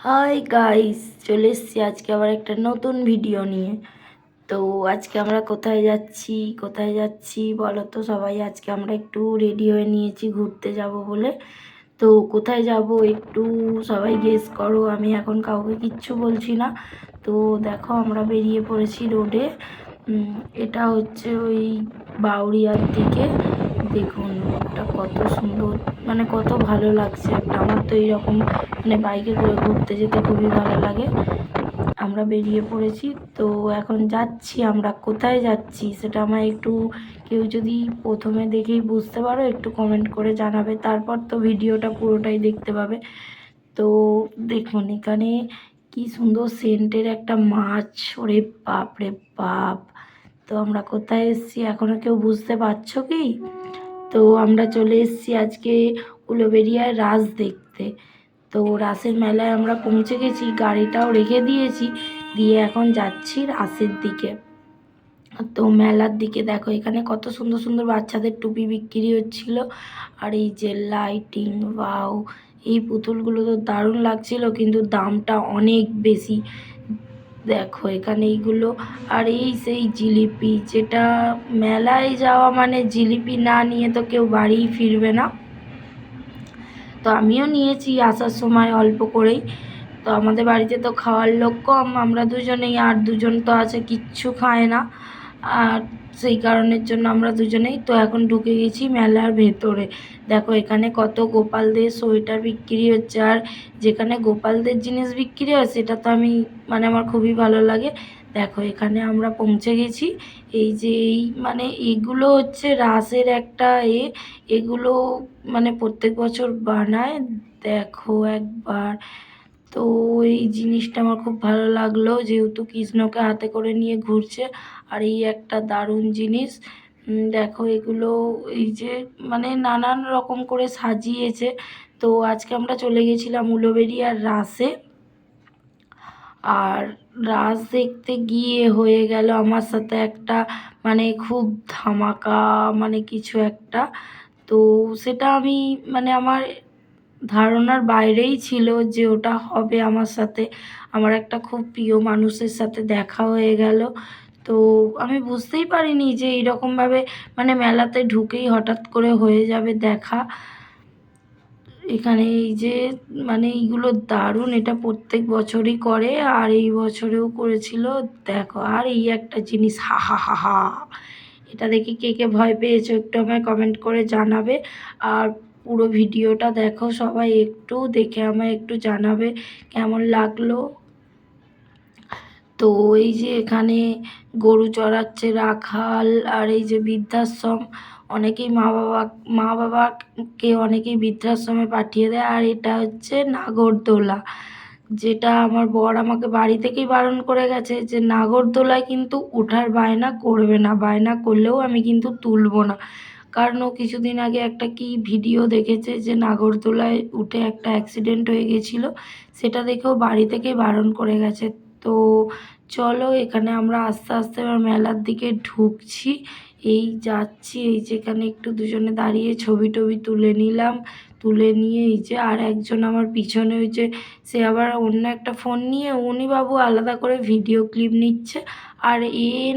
Hi guys, চলে এসেছি আজকে আবার একটা নতুন ভিডিও নিয়ে। তো আজকে আমরা কোথায় যাচ্ছি বলো তো সবাই। আজকে আমরা একটু রেডি হয়ে নিয়েছি ঘুরতে যাব বলে। তো কোথায় যাব একটু সবাই গেস করো, আমি এখন কাউকে কিচ্ছু বলছি না। তো দেখো আমরা বেরিয়ে পড়েছি রোডে। এটা হচ্ছে ওই বাউরিয়ার দিকে। দেখুন রোডটা কত সুন্দর, মানে কত ভালো লাগছে একটা। আমার তো এইরকম মানে বাইকে করে ঘুরতে যেতে খুবই ভালো লাগে। আমরা বেরিয়ে পড়েছি, তো এখন যাচ্ছি। আমরা কোথায় যাচ্ছি সেটা আমার একটু, কেউ যদি প্রথমে দেখেই বুঝতে পারো একটু কমেন্ট করে জানাবে, তারপর তো ভিডিওটা পুরোটাই দেখতে পাবে। তো দেখুন এখানে কি সুন্দর সেন্টের একটা মাছ, ওরে বাপ রে বাপ। তো আমরা কোথায় এসেছি এখনো কেউ বুঝতে পারছো কি? তো আমরা চলে এসেছি আজকে উলুবেড়িয়ায় রাস দেখতে। তো রাসের মেলায় আমরা পৌঁছে গেছি, গাড়িটাও রেখে দিয়েছি, দিয়ে এখন যাচ্ছি রাসের দিকে। তো মেলার দিকে দেখো এখানে কত সুন্দর সুন্দর বাচ্চাদের টুপি বিক্রি হচ্ছিল। আর এই যে লাইটিং, ওয়াও, এই পুতুলগুলো তো দারুণ লাগছিল, কিন্তু দামটা অনেক বেশি। দেখো এখানে এইগুলো, আর এই সেই জিলিপি, যেটা মেলায় যাওয়া মানে জিলিপি না নিয়ে তো কেউ বাড়িই ফিরবে না। তো আমিও নিয়েছি আসার সময় অল্প করেই। তো আমাদের বাড়িতে তো খাওয়ার লোক কম, আমরা দুজনেই, আর দুজন তো আছে কিচ্ছু খায় না। আর সেই কারণের জন্য আমরা দুজনেই তো এখন ঢুকে গেছি মেলার ভেতরে। দেখো এখানে কত গোপালদের সোয়েটার বিক্রি হচ্ছে, আর যেখানে গোপালদের জিনিস বিক্রি হয় সেটা তো আমি মানে আমার খুবই ভালো লাগে। দেখো এখানে আমরা পৌঁছে গেছি। এই যে এই মানে এগুলো হচ্ছে রাসের একটা এগুলো মানে প্রত্যেক বছর বানায়। দেখো একবার, তো এই জিনিসটা আমার খুব ভালো লাগলো, যেহেতু কৃষ্ণকে হাতে করে নিয়ে ঘুরছে। আর এই একটা দারুণ জিনিস। দেখো এগুলো, এই যে মানে নানান রকম করে সাজিয়েছে। তো আজকে আমরা চলে গেছিলাম উলুবেড়িয়ার রাসে। আর রাস দেখতে গিয়ে হয়ে গেল আমার সাথে একটা মানে খুব ধামাকা, মানে কিছু একটা। তো সেটা আমি মানে আমার ধারণার বাইরেই ছিল যে ওটা হবে আমার সাথে। আমার একটা খুব প্রিয় মানুষের সাথে দেখা হয়ে গেল। তো আমি বুঝতেই পারিনি যে এইরকমভাবে মানে মেলাতে ঢুকেই হঠাৎ করে হয়ে যাবে দেখা। এখানে এই যে মানে এইগুলো দারুণ, এটা প্রত্যেক বছরই করে, আর এই বছরেও করেছিল। দেখো আর এই একটা জিনিস, হা হা হা হা, এটা দেখে কে কে ভয় পেয়েছো একটু আমায় কমেন্ট করে জানাবে। আর পুরো ভিডিওটা দেখো সবাই, একটু দেখে আমায় একটু জানাবে কেমন লাগলো। তো এই যে এখানে গরু চড়াচ্ছে রাখাল, আর এই যে বৃদ্ধাশ্রম, অনেকেই মা বাবাকে অনেকেই বৃদ্ধাশ্রমে পাঠিয়ে দেয়। আর এটা হচ্ছে নাগরদোলা, যেটা আমার বর আমাকে বাড়ি থেকেই বারণ করে গেছে যে নাগরদোলায় কিন্তু ওঠার বায়না করবে না, বায়না করলেও আমি কিন্তু তুলবো না। কারণ ও কিছুদিন আগে একটা কি ভিডিও দেখেছে যে নাগরদোলায় উঠে একটা অ্যাক্সিডেন্ট হয়ে গেছিলো, সেটা দেখেও বাড়ি থেকেই বারণ করে গেছে। তো চলো এখানে আমরা আস্তে আস্তে এবার মেলার দিকে ঢুকছি। এই যাচ্ছি, এই যেখানে একটু দুজনে দাঁড়িয়ে ছবি টবি তুলে নিলাম। তুলে নিয়ে এই যে আর একজন আমার পিছনে, ওই যে সে আবার অন্য একটা ফোন নিয়ে উনি বাবু আলাদা করে ভিডিও ক্লিপ নিচ্ছে। আর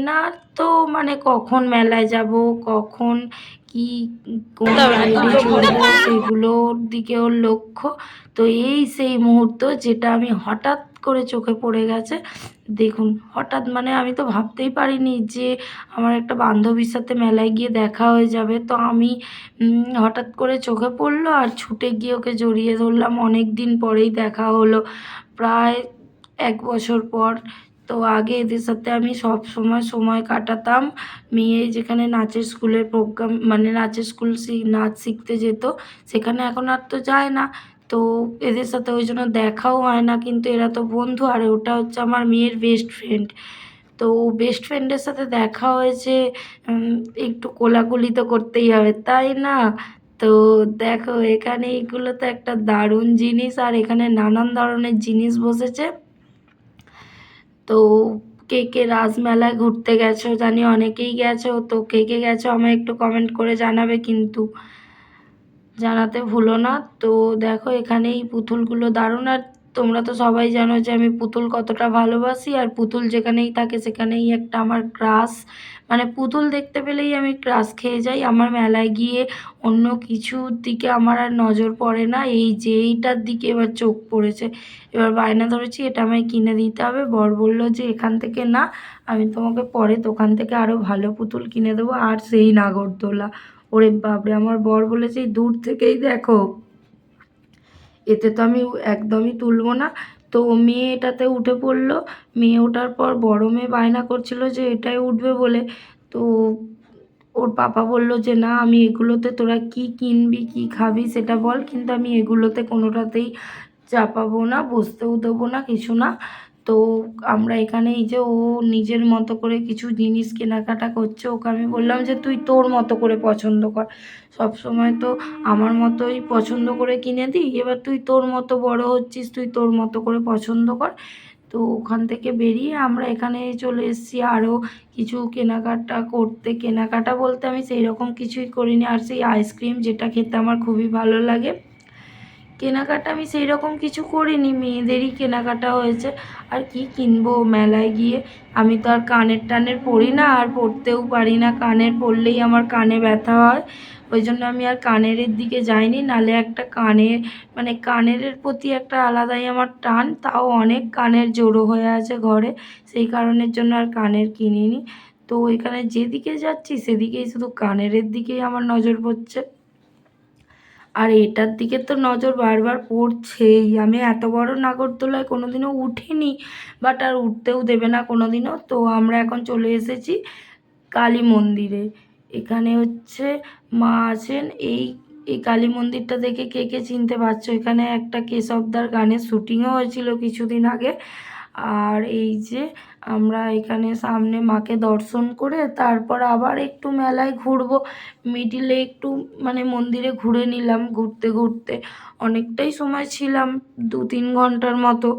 না, তো মানে কখন মেলায় যাব, কখন কি কোন রাইডে চড়বো সেগুলোর দিকে ওর লক্ষ্য। তো এই সেই মুহূর্ত যেটা আমি হঠাৎ করে চোখে পড়ে গেছে। দেখুন হঠাৎ মানে আমি তো ভাবতেই পারিনি যে আমার একটা বান্ধবীর সাথে মেলায় গিয়ে দেখা হয়ে যাবে। তো আমি হঠাৎ করে চোখে পড়লো আর ছুটে গিয়ে ওকে জড়িয়ে ধরলাম। অনেক দিন পরেই দেখা হলো, প্রায় 1 বছর পর। তো আগে এদের সাথে আমি সব সময় সময় কাটাতাম। মেয়ে যেখানে নাচের স্কুলের প্রোগ্রাম মানে নাচের স্কুল নাচ শিখতে যেত, সেখানে এখন আর তো যায় না। তো এদের সাথে ওই জন্য দেখাও হয় না, কিন্তু এরা তো বন্ধু, আর ওটা হচ্ছে আমার মেয়ের বেস্ট ফ্রেন্ড। তো বেস্ট ফ্রেন্ডের সাথে দেখা হয়েছে, একটু কোলাকুলি তো করতেই হবে তাই না? তো দেখো এখানে এইগুলো তো একটা দারুণ জিনিস, আর এখানে নানান ধরনের জিনিস বসেছে। তো কে কে রাসমেলায় ঘুরতে গেছো, জানি অনেকেই গেছো। তো কে কে গেছো আমায় একটু কমেন্ট করে জানাবে, কিন্তু জানাতে ভুলো না। তো দেখো এখানে এই পুতুলগুলো দারুণ। আর তোমরা তো সবাই জানো যে আমি পুতুল কতটা ভালোবাসি, আর পুতুল যেখানেই থাকে সেখানেই একটা আমার ক্রাশ, মানে পুতুল দেখতে পেলেই আমি ক্রাশ খেয়ে যাই। আমার মেলায় গিয়ে অন্য কিছুর দিকে আমার আর নজর পড়ে না, এই যে এইটার দিকে এবার চোখ পড়েছে। এবার বায়না ধরেছি এটা আমায় কিনে দিতে হবে। বর বলল যে এখান থেকে না, আমি তোমাকে পরে দোকান থেকে আরও ভালো পুতুল কিনে দেবো। আর সেই নাগরদোলা, ওরে বাপরে, আমার বর বলেছে এই দূর থেকেই দেখো, এতে তো আমি একদমই তুলবো না। তো মেয়ে এটাতে উঠে পড়লো। মেয়ে ওঠার পর বড় মেয়ে বায়না করছিল যে এটাই উঠবে বলে। তো ওর পাপা বলল যে না, আমি এগুলোতে তোরা কি কিনবি কি খাবি সেটা বল, কিন্তু আমি এগুলোতে কোনোটাতেই চাপাবো না, বসতেও দেবো না, কিছু না। তো আমরা এখানে এই যে ও নিজের মতো করে কিছু জিনিস কেনাকাটা করছে, ওকে আমি বললাম যে তুই তোর মতো করে পছন্দ কর, সব সময় তো আমার মতোই পছন্দ করে কিনে দিই, এবার তুই তোর মতো বড় হচ্ছিস, তুই তোর মতো করে পছন্দ কর। তো ওখান থেকে বেরিয়ে আমরা এখানে চলে এসেছি আরও কিছু কেনাকাটা করতে। কেনাকাটা বলতে আমি সেই রকম কিছুই করিনি, আর সেই আইসক্রিম যেটা খেতে আমার খুবই ভালো লাগে। কেনাকাটা আমি সেই রকম কিছু করিনি, মেয়েদেরই কেনাকাটা হয়েছে। আর কি কিনবো মেলায় গিয়ে, আমি তো আর কানের টানের পরি না, আর পরতেও পারি না, কানের পরলেই আমার কানে ব্যথা হয়। ওই জন্য আমি আর কানের দিকে যাইনি, নালে একটা কানের মানে কানের প্রতি একটা আলাদাই আমার টান, তাও অনেক কানের জড়ো হয়ে আছে ঘরে, সেই কারণের জন্য আর কানের কিনিনি। তো এখানে যেদিকে যাচ্ছি সেদিকেই শুধু কানের দিকেই আমার নজর পড়ছে, আর এটার দিকে তো নজর বারবার পড়ছেই। আমি এত বড় নাগরদোলায় কোনোদিনও উঠিনি, বাট আর উঠতেও দেবে না কোনোদিনও। তো আমরা এখন চলে এসেছি কালী মন্দিরে। এখানে হচ্ছে মা আছেন। এই এই কালী মন্দিরটা দেখে কে কে চিনতে পারছো, এখানে একটা কেশবদার গানের শ্যুটিংও হয়েছিল কিছুদিন আগে। আর এই যে আমরা এখানে সামনে মাকে দর্শন করে তারপর আবার একটু মেলায় ঘুরবো, মিডিলে একটু মানে মন্দিরে ঘুরে নিলাম। ঘুরতে ঘুরতে অনেকটাই সময় ছিলাম, 2-3 ঘন্টার মতো।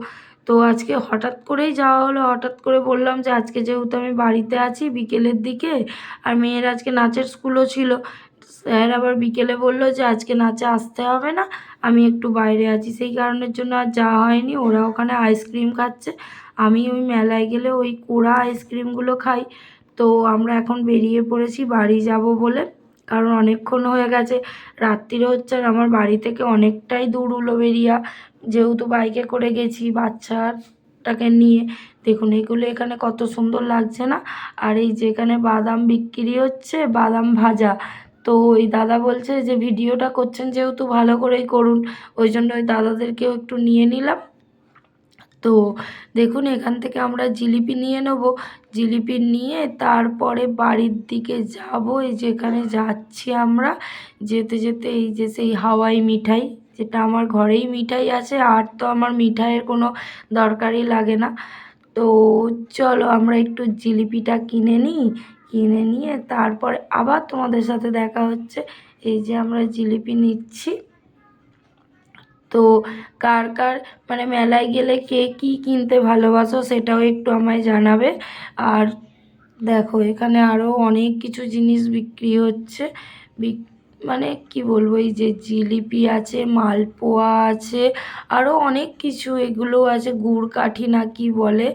তো আজকে হঠাৎ করেই যাওয়া হলো, হঠাৎ করে বললাম যে আজকে যেহেতু আমি বাড়িতে আছি বিকেলের দিকে, আর মেয়ের আজকে নাচের স্কুলও ছিল, স্যার আবার বিকেলে বললো যে আজকে নাচে আসতে হবে না, আমি একটু বাইরে আছি, সেই কারণের জন্য আর যাওয়া হয়নি। ওরা ওখানে আইসক্রিম খাচ্ছে, আমি ওই মেলায় গেলে ওই কোড়া আইসক্রিমগুলো খাই। তো আমরা এখন বেরিয়ে পড়েছি বাড়ি যাব বলে, কারণ অনেকক্ষণ হয়ে গেছে, রাত্রিরে হচ্ছে, আর আমার বাড়ি থেকে অনেকটাই দূর উলুবেড়িয়া, যেহেতু বাইকে করে গেছি বাচ্চাটাকে নিয়ে। দেখুন এগুলো এখানে কত সুন্দর লাগছে না। আর এই যেখানে বাদাম বিক্রি হচ্ছে, বাদাম ভাজা, তো ওই দাদা বলছে যে ভিডিওটা করছেন যেহেতু ভালো করেই করুন, ওই জন্য ওই দাদাদেরকেও একটু নিয়ে নিলাম। তো দেখুন এখান থেকে আমরা জিলিপি নিয়ে নেব, জিলিপি নিয়ে তারপরে বাড়ির দিকে যাব। এই যেখানে যাচ্ছি আমরা, যেতে যেতে এই যে সেই হাওয়াই মিঠাই, যেটা আমার ঘরেই মিঠাই আছে, আর তো আমার মিঠাইয়ের কোনো দরকারই লাগে না। তো চলো আমরা একটু জিলিপিটা কিনে নিই, কিনে নিয়ে তারপরে আবার তোমাদের সাথে দেখা হচ্ছে। এই যে আমরা জিলিপি নিচ্ছি। তো কার কার মানে মেলায় গেলে কে কী কিনতে ভালোবাসো সেটাও একটু আমায় জানাবে। আর দেখো এখানে আরও অনেক কিছু জিনিস বিক্রি হচ্ছে, মানে কি বলবো, এই যে জিলিপি আছে, মালপোয়া আছে, আরও অনেক কিছু এগুলো আছে, গুড় কাঠি না কি বলে।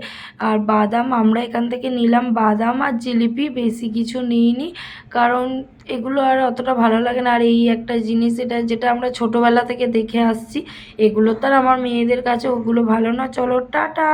আর বাদাম আমরা এখান থেকে নিলাম, বাদাম আর জিলিপি, বেশি কিছু নিইনি, কারণ এগুলো আর অতটা ভালো লাগে না। আর এই একটা জিনিস, এটা যেটা আমরা ছোটোবেলা থেকে দেখে আসছি, এগুলো তো আর আমার মেয়েদের কাছে ওগুলো ভালো না। চলো টাটা।